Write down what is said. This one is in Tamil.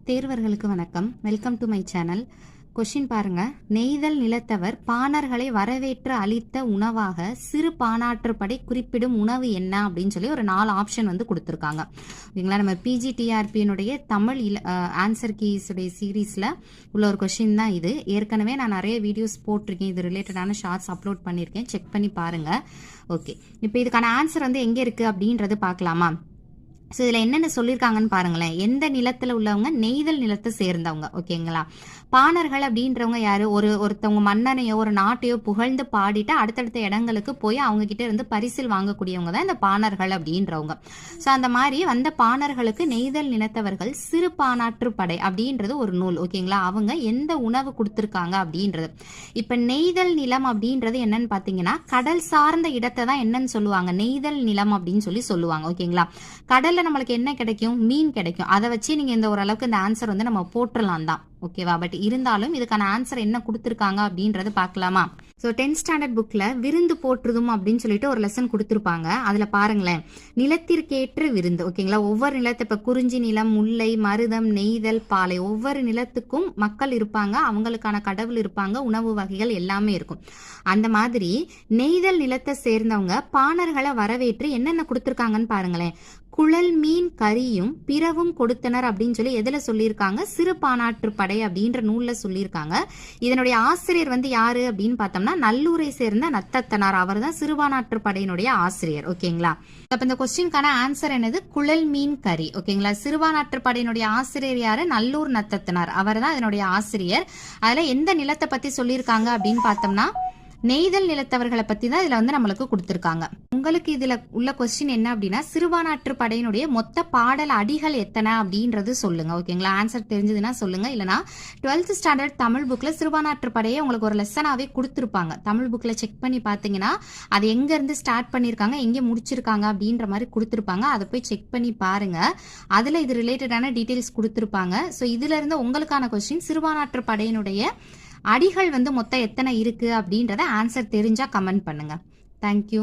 தேர்வர்களுக்கு வணக்கம். Welcome to my channel. Question பாருங்க. நெய்தல் நிலத்தவர் பாணர்களை வரவேற்று அளித்த உணவாக சிறு பாணாற்றுப்படை குறிப்பிடும் உணவு என்ன அப்படின்னு சொல்லி ஒரு 4 ஆப்ஷன் வந்து கொடுத்துருக்காங்க. ஓகேங்களா? நம்ம பிஜிடிஆர்பியினுடைய தமிழ் ஆன்சர் கீஸுடைய சீரீஸில் உள்ள ஒரு கொஷின் தான் இது. ஏற்கனவே நான் நிறைய வீடியோஸ் போட்டிருக்கேன், இது ரிலேட்டடான ஷார்ட்ஸ் அப்லோட் பண்ணியிருக்கேன், செக் பண்ணி பாருங்க. ஓகே, இப்போ இதுக்கான ஆன்சர் வந்து எங்கே இருக்குது அப்படின்றது பார்க்கலாமா? ஸோ இதில் என்னென்ன சொல்லியிருக்காங்கன்னு பாருங்களேன். எந்த நிலத்தில் உள்ளவங்க? நெய்தல் நிலத்தை சேர்ந்தவங்க. ஓகேங்களா? பாணர்கள் அப்படின்றவங்க யாரு? ஒருத்தவங்க மன்னனையோ ஒரு நாட்டையோ புகழ்ந்து பாடிட்டு அடுத்தடுத்த இடங்களுக்கு போய் அவங்க கிட்ட இருந்து பரிசில் வாங்கக்கூடியவங்க தான் இந்த பாணர்கள் அப்படின்றவங்க. ஸோ அந்த மாதிரி வந்த பாணர்களுக்கு நெய்தல் நிலத்தவர்கள் சிறு பாணாற்று படை அப்படின்றது ஒரு நூல். ஓகேங்களா? அவங்க எந்த உணவு கொடுத்துருக்காங்க அப்படின்றது. இப்போ நெய்தல் நிலம் அப்படின்றது என்னன்னு பார்த்தீங்கன்னா கடல் சார்ந்த இடத்தை தான் என்னன்னு சொல்லுவாங்க, நெய்தல் நிலம் அப்படின்னு சொல்லி சொல்லுவாங்க. ஓகேங்களா? கடல்ல நம்மளுக்கு என்ன கிடைக்கும்? மீன் கிடைக்கும். அதை வச்சு நீங்க இந்த ஓரளவுக்கு இந்த ஆன்சர் வந்து நம்ம போட்டுடலாம் தான். ஓகேவா? பட் இருந்தாலும் இதுக்கான ஆன்சர் என்ன கொடுத்துருக்காங்க அப்படின்றது பார்க்கலாமா? ஸோ 10th ஸ்டாண்டர்ட் புக்கில் விருந்து போற்றுதும் அப்படின்னு சொல்லிட்டு ஒரு லெசன் கொடுத்துருப்பாங்க. அதில் பாருங்களேன், நிலத்திற்கேற்ற விருந்து. ஓகேங்களா? ஒவ்வொரு நிலத்தை, இப்போ குறிஞ்சி நிலம், முல்லை, மருதம், நெய்தல், பாலை, ஒவ்வொரு நிலத்துக்கும் மக்கள் இருப்பாங்க, அவங்களுக்கான கடவுள் இருப்பாங்க, உணவு வகைகள் எல்லாமே இருக்கும். அந்த மாதிரி நெய்தல் நிலத்தை சேர்ந்தவங்க பாணர்களை வரவேற்று என்னென்ன கொடுத்துருக்காங்கன்னு பாருங்களேன். குழல் மீன் கறியும் பிறவும் கொடுத்தனர் அப்படின்னு சொல்லி எதுல சொல்லியிருக்காங்க? சிறு பாணாற்று படை அப்படின்ற நூல்ல சொல்லியிருக்காங்க. இதனுடைய ஆசிரியர் வந்து யாரு அப்படின்னு பார்த்தோம்னா நல்லூரை சேர்ந்த நத்தத்தனார். அவர் தான் சிறுபாணாற்று படையினுடைய ஆசிரியர். ஓகேங்களா? அப்ப இந்த கொஸ்டின்கான ஆன்சர் என்னது? குழல் மீன் கறி. ஓகேங்களா? சிறுபாணாற்று படையினுடைய ஆசிரியர் யாரு? நல்லூர் நத்தத்தனார். அவர் தான் இதனுடைய ஆசிரியர். அதுல எந்த நிலத்தை பத்தி சொல்லியிருக்காங்க அப்படின்னு பார்த்தோம்னா நெய்தல் நிலத்தவர்களை பத்தி தான் இதுல வந்து நம்மளுக்கு கொடுத்திருக்காங்க. உங்களுக்கு இதுல உள்ள கொஸ்டின் என்ன அப்படின்னா சிறுபாணாற்று படையினுடைய மொத்த பாடல் அடிகள் எத்தனை அப்படின்றது சொல்லுங்க. ஓகேங்களா? ஆன்சர் தெரிஞ்சதுன்னா சொல்லுங்க. இல்லைனா 12th ஸ்டாண்டர்ட் தமிழ் புக்ல சிறுபாணாற்று படையை உங்களுக்கு ஒரு லெசனாவே கொடுத்துருப்பாங்க. தமிழ் புக்ல செக் பண்ணி பாத்தீங்கன்னா அது எங்க இருந்து ஸ்டார்ட் பண்ணிருக்காங்க, எங்க முடிச்சிருக்காங்க அப்படின்ற மாதிரி கொடுத்துருப்பாங்க. அதை போய் செக் பண்ணி பாருங்க. அதுல இது ரிலேட்டடான டீடைல்ஸ் கொடுத்துருப்பாங்க. ஸோ இதுல இருந்து உங்களுக்கான கொஸ்டின் சிறுபாணாற்று படையினுடைய அடிகள் வந்து மொத்தம் எத்தனை இருக்கு அப்படின்றத ஆன்சர் தெரிஞ்சா கமெண்ட் பண்ணுங்க. தேங்க்யூ.